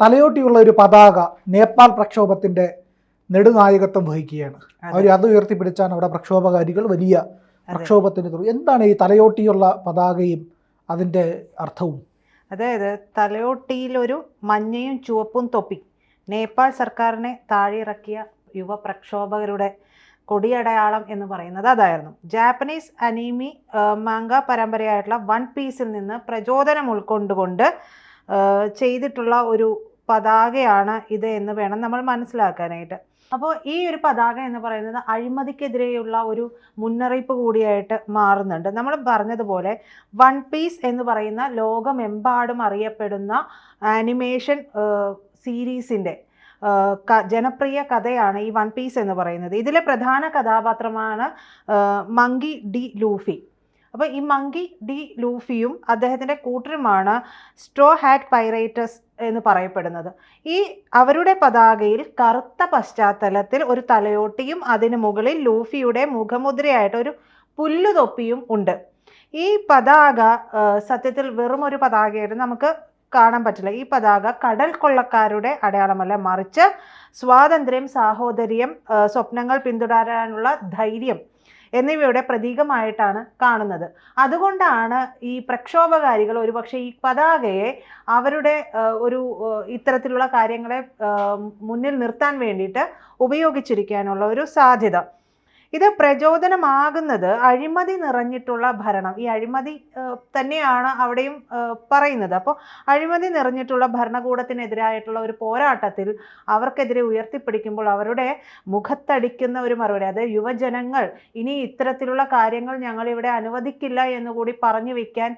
തലയോട്ടിയുള്ള ഒരു പതാക നേപ്പാൾ പ്രക്ഷോഭത്തിൻ്റെ നെടുനായകത്വം വഹിക്കുകയാണ്. അത് ഉയർത്തിപ്പിടിച്ചാണ് അവിടെ പ്രക്ഷോഭകാരികൾ വലിയ പ്രക്ഷോഭത്തിന് തുടങ്ങി. എന്താണ് ഈ തലയോട്ടിയുള്ള പതാകയും അതിൻ്റെ അർത്ഥവും? അതായത് തലയോട്ടിയിൽ ഒരു മഞ്ഞയും ചുവപ്പും തൊപ്പി നേപ്പാൾ സർക്കാരിനെ താഴെയിറക്കിയ യുവ പ്രക്ഷോഭകരുടെ കൊടിയടയാളം എന്ന് പറയുന്നത് അതായിരുന്നു. ജാപ്പനീസ് അനീമി മാങ്ക പരമ്പരയായിട്ടുള്ള വൺ പീസിൽ നിന്ന് പ്രചോദനം ഉൾക്കൊണ്ടുകൊണ്ട് ചെയ്തിട്ടുള്ള ഒരു പതാകയാണ് ഇത് എന്ന് വേണം നമ്മൾ മനസ്സിലാക്കാനായിട്ട്. അപ്പോൾ ഈ ഒരു പതാക എന്ന് പറയുന്നത് അഴിമതിക്കെതിരെയുള്ള ഒരു മുന്നറിയിപ്പ് കൂടിയായിട്ട് മാറുന്നുണ്ട്. നമ്മൾ പറഞ്ഞതുപോലെ വൺ പീസ് എന്ന് പറയുന്ന ലോകമെമ്പാടും അറിയപ്പെടുന്ന ആനിമേഷൻ സീരീസിൻ്റെ ജനപ്രിയ കഥയാണ് ഈ വൺ പീസ് എന്ന് പറയുന്നത്. ഇതിലെ പ്രധാന കഥാപാത്രമാണ് മങ്കി ഡി ലൂഫി. അപ്പോൾ ഈ മങ്കി ഡി ലൂഫിയും അദ്ദേഹത്തിൻ്റെ കൂട്ടരുമാണ് സ്ട്രോ ഹാറ്റ് പൈറേറ്റസ് എന്ന് പറയപ്പെടുന്നത്. ഈ അവരുടെ പതാകയിൽ കറുത്ത പശ്ചാത്തലത്തിൽ ഒരു തലയോട്ടിയും അതിന് മുകളിൽ ലൂഫിയുടെ മുഖമുദ്രയായിട്ട് ഒരു പുല്ലുതൊപ്പിയും ഉണ്ട്. ഈ പതാക സത്യത്തിൽ വെറും ഒരു പതാകയായിട്ട് നമുക്ക് കാണാൻ പറ്റില്ല. ഈ പതാക കടൽ കൊള്ളക്കാരുടെ അടയാളമല്ല, മറിച്ച് സ്വാതന്ത്ര്യം, സാഹോദര്യം, സ്വപ്നങ്ങൾ പിന്തുടരാനുള്ള ധൈര്യം എന്നിവയുടെ പ്രതീകമായിട്ടാണ് കാണുന്നത്. അതുകൊണ്ടാണ് ഈ പ്രക്ഷോഭകാരികൾ ഒരുപക്ഷെ ഈ പതാകയെ അവരുടെ ഒരു ഇത്തരത്തിലുള്ള കാര്യങ്ങളെ മുന്നിൽ നിർത്താൻ വേണ്ടിയിട്ട് ഉപയോഗിച്ചിരിക്കാനുള്ള ഒരു സാധ്യത. ഇത് പ്രചോദനമാകുന്നത് അഴിമതി നിറഞ്ഞിട്ടുള്ള ഭരണം, ഈ അഴിമതി തന്നെയാണ് അവിടെയും പറയുന്നത്. അപ്പോൾ അഴിമതി നിറഞ്ഞിട്ടുള്ള ഭരണകൂടത്തിനെതിരായിട്ടുള്ള ഒരു പോരാട്ടത്തിൽ അവർക്കെതിരെ ഉയർത്തിപ്പിടിക്കുമ്പോൾ അവരുടെ മുഖത്തടിക്കുന്ന ഒരു മറുപടി, അത് യുവജനങ്ങൾ ഇനി ഇത്തരത്തിലുള്ള കാര്യങ്ങൾ ഞങ്ങളിവിടെ അനുവദിക്കില്ല എന്നുകൂടി പറഞ്ഞു വയ്ക്കാൻ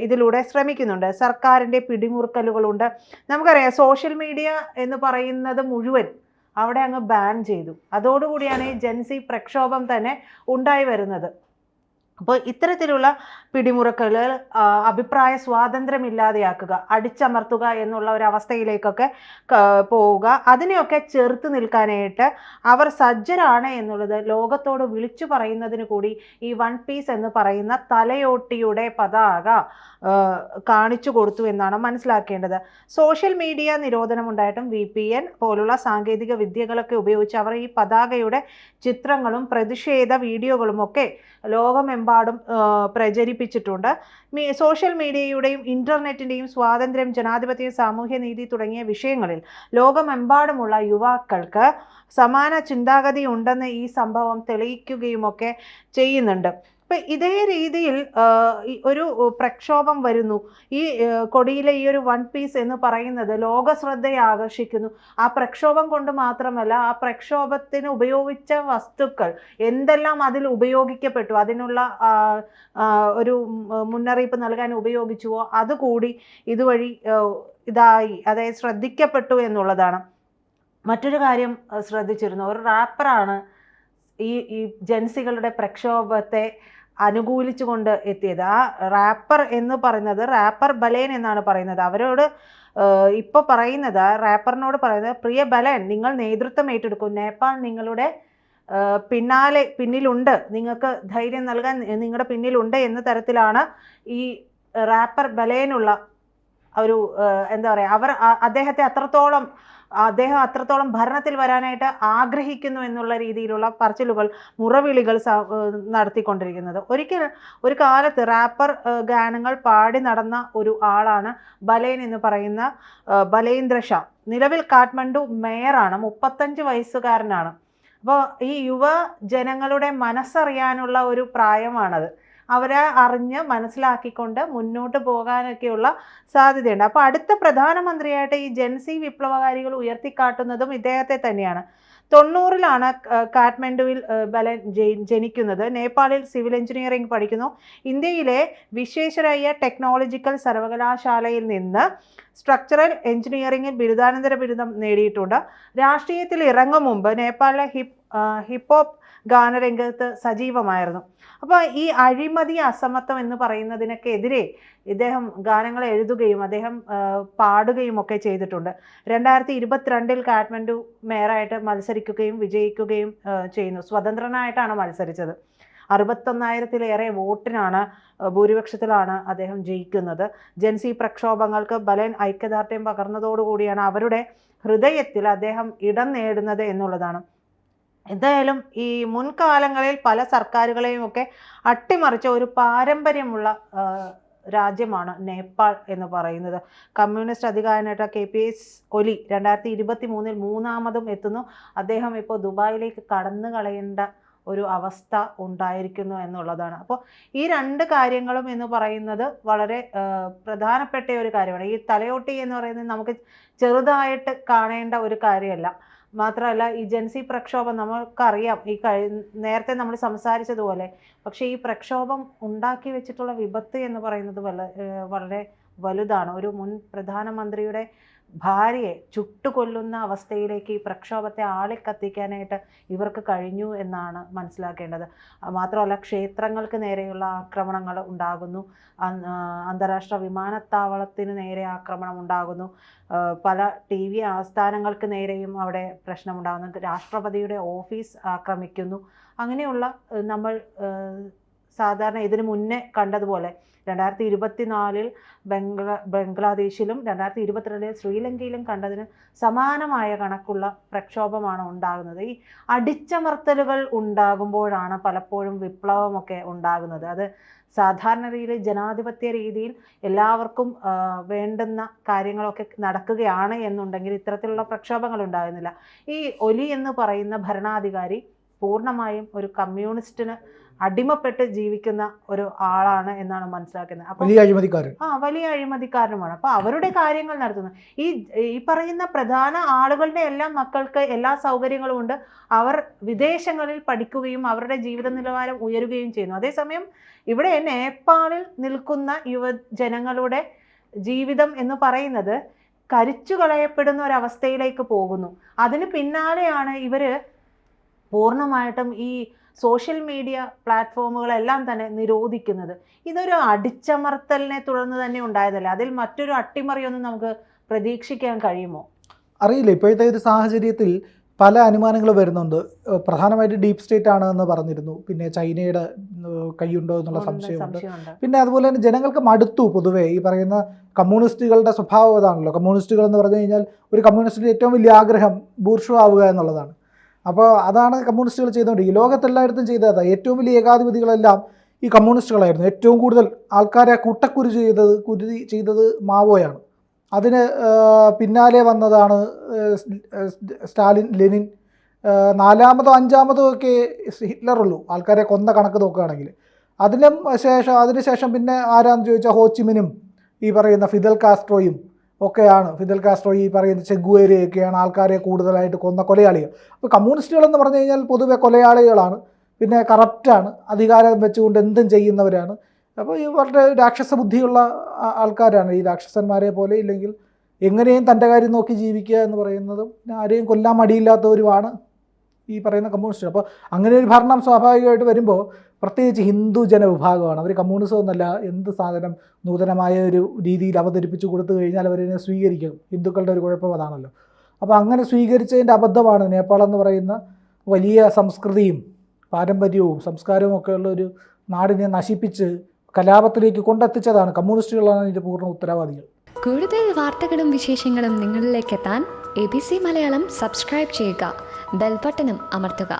ഇതിലൂടെ ശ്രമിക്കുന്നുണ്ട്. സർക്കാരിൻ്റെ പിടിമുറുക്കലുകളുണ്ട്. നമുക്കറിയാം സോഷ്യൽ മീഡിയ എന്ന് പറയുന്നത് മുഴുവൻ അവിടെ അങ്ങ് ബാൻ ചെയ്തു. അതോടുകൂടിയാണ് ഈ ജെൻസി പ്രക്ഷോഭം തന്നെ ഉണ്ടായി വരുന്നത്. അപ്പോൾ ഇത്തരത്തിലുള്ള പിടിമുറുക്കലുകൾ, അഭിപ്രായ സ്വാതന്ത്ര്യമില്ലാതെയാക്കുക, അടിച്ചമർത്തുക എന്നുള്ള ഒരു അവസ്ഥയിലേക്കൊക്കെ പോവുക, അതിനെയൊക്കെ ചെറുത്ത് നിൽക്കാനായിട്ട് അവർ സജ്ജരാണ് എന്നുള്ളത് ലോകത്തോട് വിളിച്ചു പറയുന്നതിന് കൂടി ഈ വൺ പീസ് എന്ന് പറയുന്ന തലയോട്ടിയുടെ പതാക കാണിച്ചു കൊടുത്തു എന്നാണ് മനസ്സിലാക്കേണ്ടത്. സോഷ്യൽ മീഡിയ നിരോധനം ഉണ്ടായിട്ടും VPN പോലുള്ള സാങ്കേതിക വിദ്യകളൊക്കെ ഉപയോഗിച്ച് അവർ ഈ പതാകയുടെ ചിത്രങ്ങളും പ്രതിഷേധ വീഡിയോകളും ഒക്കെ ലോകമെമ്പാടും പ്രചരിപ്പിച്ചിട്ടുണ്ട്. സോഷ്യൽ മീഡിയയുടെയും ഇൻ്റർനെറ്റിൻ്റെയും സ്വാതന്ത്ര്യം, ജനാധിപത്യം, സാമൂഹ്യനീതി തുടങ്ങിയ വിഷയങ്ങളിൽ ലോകമെമ്പാടുമുള്ള യുവാക്കൾക്ക് സമാന ചിന്താഗതി ഉണ്ടെന്ന് ഈ സംഭവം തെളിയിക്കുകയുമൊക്കെ ചെയ്യുന്നുണ്ട്. അപ്പം ഇതേ രീതിയിൽ ഒരു പ്രക്ഷോഭം വരുന്നു. ഈ കൊടിയിലെ ഈ ഒരു വൺ പീസ് എന്ന് പറയുന്നത് ലോക ശ്രദ്ധയെ ആകർഷിക്കുന്നു. ആ പ്രക്ഷോഭം കൊണ്ട് മാത്രമല്ല, ആ പ്രക്ഷോഭത്തിന് ഉപയോഗിച്ച വസ്തുക്കൾ എന്തെല്ലാം അതിൽ ഉപയോഗിക്കപ്പെട്ടു, അതിനുള്ള ഒരു മുന്നറിയിപ്പ് നൽകാൻ ഉപയോഗിച്ചുവോ അതുകൂടി ഇതുവഴി അതായത് ശ്രദ്ധിക്കപ്പെട്ടു എന്നുള്ളതാണ്. മറ്റൊരു കാര്യം ശ്രദ്ധിച്ചിരുന്നു, ഒരു റാപ്പറാണ് ഈ ജെൻസികളുടെ പ്രക്ഷോഭത്തെ അനുകൂലിച്ചുകൊണ്ട് എത്തിയത്. ആ റാപ്പർ എന്ന് പറയുന്നത് റാപ്പർ ബലേൻ എന്നാണ് പറയുന്നത്. അവരോട് ഇപ്പോൾ പറയുന്നത്, ആ റാപ്പറിനോട് പറയുന്നത്, പ്രിയ ബലേൻ, നിങ്ങൾ നേതൃത്വം ഏറ്റെടുക്കും, നേപ്പാൾ നിങ്ങളുടെ പിന്നിലുണ്ട്, നിങ്ങൾക്ക് ധൈര്യം നൽകാൻ നിങ്ങളുടെ പിന്നിലുണ്ട് എന്ന തരത്തിലാണ് ഈ റാപ്പർ ബലേനുള്ള ഒരു എന്താ പറയുക, അദ്ദേഹം അത്രത്തോളം ഭരണത്തിൽ വരാനായിട്ട് ആഗ്രഹിക്കുന്നു എന്നുള്ള രീതിയിലുള്ള പറച്ചിലുകൾ, മുറവിളികൾ നടത്തിക്കൊണ്ടിരിക്കുന്നത്. ഒരു കാലത്ത് റാപ്പർ ഗാനങ്ങൾ പാടി നടന്ന ഒരു ആളാണ് ബലേൻ എന്ന് പറയുന്ന ബലേന്ദ്ര ഷാ. നിലവിൽ കാഠ്മണ്ഡു മേയറാണ്, 35 വയസ്സുകാരനാണ്. അപ്പോൾ ഈ യുവജനങ്ങളുടെ മനസ്സറിയാനുള്ള ഒരു പ്രായമാണത്. അവരെ അറിഞ്ഞ് മനസ്സിലാക്കിക്കൊണ്ട് മുന്നോട്ട് പോകാനൊക്കെയുള്ള സാധ്യതയുണ്ട്. അപ്പോൾ അടുത്ത പ്രധാനമന്ത്രിയായിട്ട് ഈ ജെൻസി വിപ്ലവകാരികൾ ഉയർത്തിക്കാട്ടുന്നതും ഇദ്ദേഹത്തെ തന്നെയാണ്. 90-ലാണ് കാഠ്മണ്ഡുവിൽ ബലേൻ ജനിക്കുന്നത്. നേപ്പാളിൽ സിവിൽ എഞ്ചിനീയറിംഗ് പഠിക്കുന്നു. ഇന്ത്യയിലെ വിശ്വേശ്വരയ്യ ടെക്നോളജിക്കൽ സർവകലാശാലയിൽ നിന്ന് സ്ട്രക്ചറൽ എഞ്ചിനീയറിംഗിൽ ബിരുദാനന്തര ബിരുദം നേടിയിട്ടുണ്ട്. രാഷ്ട്രീയത്തിൽ ഇറങ്ങും മുമ്പ് നേപ്പാളിലെ ഹിപ്ഹോപ്പ് ഗാനരംഗത്ത് സജീവമായിരുന്നു. അപ്പോൾ ഈ അഴിമതി, അസമത്വം എന്ന് പറയുന്നതിനൊക്കെ എതിരെ ഇദ്ദേഹം ഗാനങ്ങൾ എഴുതുകയും അദ്ദേഹം പാടുകയും ഒക്കെ ചെയ്തിട്ടുണ്ട്. 2022-ൽ കാഠ്മണ്ഡു മേയറായിട്ട് മത്സരിക്കുകയും വിജയിക്കുകയും ചെയ്യുന്നു. സ്വതന്ത്രനായിട്ടാണ് മത്സരിച്ചത്. 61,000-ലേറെ വോട്ടിനാണ് ഭൂരിപക്ഷത്തിലാണ് അദ്ദേഹം ജയിക്കുന്നത്. ജൻസി പ്രക്ഷോഭങ്ങൾക്ക് ബലൻ ഐക്യദാർഢ്യം പകർന്നതോടുകൂടിയാണ് അവരുടെ ഹൃദയത്തിൽ അദ്ദേഹം ഇടം നേടുന്നത് എന്നുള്ളതാണ്. എന്തായാലും ഈ മുൻകാലങ്ങളിൽ പല സർക്കാരുകളെയും ഒക്കെ അട്ടിമറിച്ച ഒരു പാരമ്പര്യമുള്ള രാജ്യമാണ് നേപ്പാൾ എന്ന് പറയുന്നത്. കമ്മ്യൂണിസ്റ്റ് അധികാരനേട്ട KPS ഒലി 2023 മൂന്നാമതും എത്തുന്നു. അദ്ദേഹം ഇപ്പോൾ ദുബായിലേക്ക് കടന്നു കളയേണ്ട ഒരു അവസ്ഥ ഉണ്ടായിരിക്കുന്നു എന്നുള്ളതാണ്. അപ്പോൾ ഈ രണ്ട് കാര്യങ്ങളും എന്ന് പറയുന്നത് വളരെ പ്രധാനപ്പെട്ട ഒരു കാര്യമാണ്. ഈ തലയോട്ടി എന്ന് പറയുന്നത് നമുക്ക് ചെറുതായിട്ട് കാണേണ്ട ഒരു കാര്യമല്ല. മാത്രമല്ല ഈ ജൻസി പ്രക്ഷോഭം നമുക്കറിയാം, നേരത്തെ നമ്മൾ സംസാരിച്ചതുപോലെ. പക്ഷേ ഈ പ്രക്ഷോഭം ഉണ്ടാക്കി വെച്ചിട്ടുള്ള വിപത്ത് എന്ന് പറയുന്നത് വളരെ വലുതാണ്. ഒരു മുൻ പ്രധാനമന്ത്രിയുടെ ഭാര്യയെ ചുട്ടുകൊല്ലുന്ന അവസ്ഥയിലേക്ക് ഈ പ്രക്ഷോഭത്തെ ആളിക്കത്തിക്കാനായിട്ട് ഇവർക്ക് കഴിഞ്ഞു എന്നാണ് മനസ്സിലാക്കേണ്ടത്. മാത്രമല്ല ക്ഷേത്രങ്ങൾക്ക് നേരെയുള്ള ആക്രമണങ്ങൾ ഉണ്ടാകുന്നു, അന്താരാഷ്ട്ര വിമാനത്താവളത്തിന് നേരെ ആക്രമണം ഉണ്ടാകുന്നു, പല TV ആസ്ഥാനങ്ങൾക്ക് നേരെയും അവിടെ പ്രശ്നമുണ്ടാകുന്നു, രാഷ്ട്രപതിയുടെ ഓഫീസ് ആക്രമിക്കുന്നു. അങ്ങനെയുള്ള നമ്മൾ സാധാരണ ഇതിനു മുന്നേ കണ്ടതുപോലെ 2024 ബംഗ്ലാദേശിലും 2022 ശ്രീലങ്കയിലും കണ്ടതിന് സമാനമായ കണക്കുള്ള പ്രക്ഷോഭമാണ് ഉണ്ടാകുന്നത്. ഈ അടിച്ചമർത്തലുകൾ ഉണ്ടാകുമ്പോഴാണ് പലപ്പോഴും വിപ്ലവമൊക്കെ ഉണ്ടാകുന്നത്. അത് സാധാരണ രീതിയിൽ ജനാധിപത്യ രീതിയിൽ എല്ലാവർക്കും വേണ്ടുന്ന കാര്യങ്ങളൊക്കെ നടക്കുകയാണ് എന്നുണ്ടെങ്കിൽ ഇത്തരത്തിലുള്ള പ്രക്ഷോഭങ്ങൾ ഉണ്ടാകുന്നില്ല. ഈ ഒലി എന്ന് പറയുന്ന ഭരണാധികാരി പൂർണ്ണമായും ഒരു കമ്മ്യൂണിസ്റ്റിന് അടിമപ്പെട്ട് ജീവിക്കുന്ന ഒരു ആളാണ് എന്നാണ് മനസ്സിലാക്കുന്നത്. അപ്പോൾ വലിയ അഴിമതിക്കാരനുമാണ്. അപ്പോൾ അവരുടെ കാര്യങ്ങൾ നടത്തുന്നു. ഈ പറയുന്ന പ്രധാന ആളുകളുടെ എല്ലാം മക്കൾക്ക് എല്ലാ സൗകര്യങ്ങളും ഉണ്ട്. അവർ വിദേശങ്ങളിൽ പഠിക്കുകയും അവരുടെ ജീവിത നിലവാരം ഉയരുകയും ചെയ്യുന്നു. അതേസമയം ഇവിടെ നേപ്പാളിൽ നിൽക്കുന്ന യുവജനങ്ങളുടെ ജീവിതം എന്ന് പറയുന്നത് കരിച്ചു കളയപ്പെടുന്ന ഒരവസ്ഥയിലേക്ക് പോകുന്നു. അതിന് പിന്നാലെയാണ് ഇവര് പൂർണ്ണമായിട്ടും ഈ സോഷ്യൽ മീഡിയ പ്ലാറ്റ്ഫോമുകളെല്ലാം തന്നെ നിരോധിക്കുന്നത്. ഇതൊരു അടിച്ചമർത്തലിനെ തുടർന്ന് തന്നെ ഉണ്ടായതല്ല. അതിൽ മറ്റൊരു അട്ടിമറിയൊന്നും നമുക്ക് പ്രതീക്ഷിക്കാൻ കഴിയുമോ? അറിയില്ല. ഇപ്പോഴത്തെ ഒരു സാഹചര്യത്തിൽ പല അനുമാനങ്ങൾ വരുന്നുണ്ട്. പ്രധാനമായിട്ട് ഡീപ് സ്റ്റേറ്റ് ആണ് എന്ന് പറഞ്ഞിരുന്നു. പിന്നെ ചൈനയുടെ കൈയുണ്ടോ എന്നുള്ള സംശയമുണ്ട്. പിന്നെ അതുപോലെ തന്നെ ജനങ്ങൾക്ക് മടുത്തു. പൊതുവേ ഈ പറയുന്ന കമ്മ്യൂണിസ്റ്റുകളുടെ സ്വഭാവം അതാണല്ലോ. കമ്മ്യൂണിസ്റ്റുകൾ എന്ന് പറഞ്ഞു കഴിഞ്ഞാൽ ഒരു കമ്മ്യൂണിസ്റ്റിൻ്റെ ഏറ്റവും വലിയ ആഗ്രഹം ബൂർഷ്വ ആവുക എന്നുള്ളതാണ്. അപ്പോൾ അതാണ് കമ്മ്യൂണിസ്റ്റുകൾ ചെയ്തുകൊണ്ടിരിക്കുന്നത്. ലോകത്തെല്ലായിടത്തും ചെയ്തതാണ്. ഏറ്റവും വലിയ ഏകാധിപതികളെല്ലാം ഈ കമ്മ്യൂണിസ്റ്റുകളായിരുന്നു. ഏറ്റവും കൂടുതൽ ആൾക്കാരെ കൂട്ടക്കുരു ചെയ്തത് മാവോയാണ്. അതിന് പിന്നാലെ വന്നതാണ് സ്റ്റാലിൻ, ലെനിൻ. നാലാമതോ അഞ്ചാമതോ ഒക്കെ ഹിറ്റ്ലറുള്ളൂ ആൾക്കാരെ കൊന്ന കണക്ക് നോക്കുകയാണെങ്കിൽ. അതിനുശേഷം പിന്നെ ആരാന്ന് ചോദിച്ചാൽ ഹോച്ചിമിനും ഈ പറയുന്ന ഫിദൽ കാസ്ട്രോയും ഒക്കെയാണ്. ഫിദൽ കാസ്ട്രോ, ഈ പറയുന്ന ചെഗുവേരയൊക്കെയാണ് ആൾക്കാരെ കൂടുതലായിട്ട് കൊന്ന കൊലയാളികൾ. അപ്പോൾ കമ്മ്യൂണിസ്റ്റുകളെന്ന് പറഞ്ഞു കഴിഞ്ഞാൽ പൊതുവെ കൊലയാളികളാണ്. പിന്നെ കറപ്റ്റാണ്, അധികാരം വെച്ചുകൊണ്ട് എന്തും ചെയ്യുന്നവരാണ്. അപ്പോൾ ഇവരുടെ രാക്ഷസ ബുദ്ധിയുള്ള ആൾക്കാരാണ്. ഈ രാക്ഷസന്മാരെ പോലെ ഇല്ലെങ്കിൽ എങ്ങനെയും തൻ്റെ കാര്യം നോക്കി ജീവിക്കുക എന്ന് പറയുന്നതും ആരെയും കൊല്ലാൻ മടിയില്ലാത്തവരുമാണ് ഈ പറയുന്ന കമ്മ്യൂണിസ്റ്റ്. അപ്പോൾ അങ്ങനെ ഒരു ഭരണം സ്വാഭാവികമായിട്ട് വരുമ്പോൾ പ്രത്യേകിച്ച് ഹിന്ദു ജനവിഭാഗമാണ്. അവർ കമ്മ്യൂണിസം എന്നല്ല, എന്ത് സാധനം നൂതനമായ ഒരു രീതിയിൽ അവതരിപ്പിച്ച് കൊടുത്തു കഴിഞ്ഞാൽ അവരതിനെ സ്വീകരിക്കും. ഹിന്ദുക്കളുടെ ഒരു കുഴപ്പം അതാണല്ലോ. അപ്പോൾ അങ്ങനെ സ്വീകരിച്ചതിൻ്റെ അബദ്ധമാണ് നേപ്പാൾ എന്ന് പറയുന്ന വലിയ സംസ്കൃതിയും പാരമ്പര്യവും സംസ്കാരവും ഒക്കെയുള്ള ഒരു നാടിനെ നശിപ്പിച്ച് കലാപത്തിലേക്ക് കൊണ്ടെത്തിച്ചതാണ്. കമ്മ്യൂണിസ്റ്റുകളാണ് ഇതിൻ്റെ പൂർണ്ണ ഉത്തരവാദികൾ. കൂടുതൽ വാർത്തകളും വിശേഷങ്ങളും നിങ്ങളിലേക്ക് എത്താൻ ABC മലയാളം സബ്സ്ക്രൈബ് ചെയ്യുക, ബെൽ ബട്ടണും അമർത്തുക.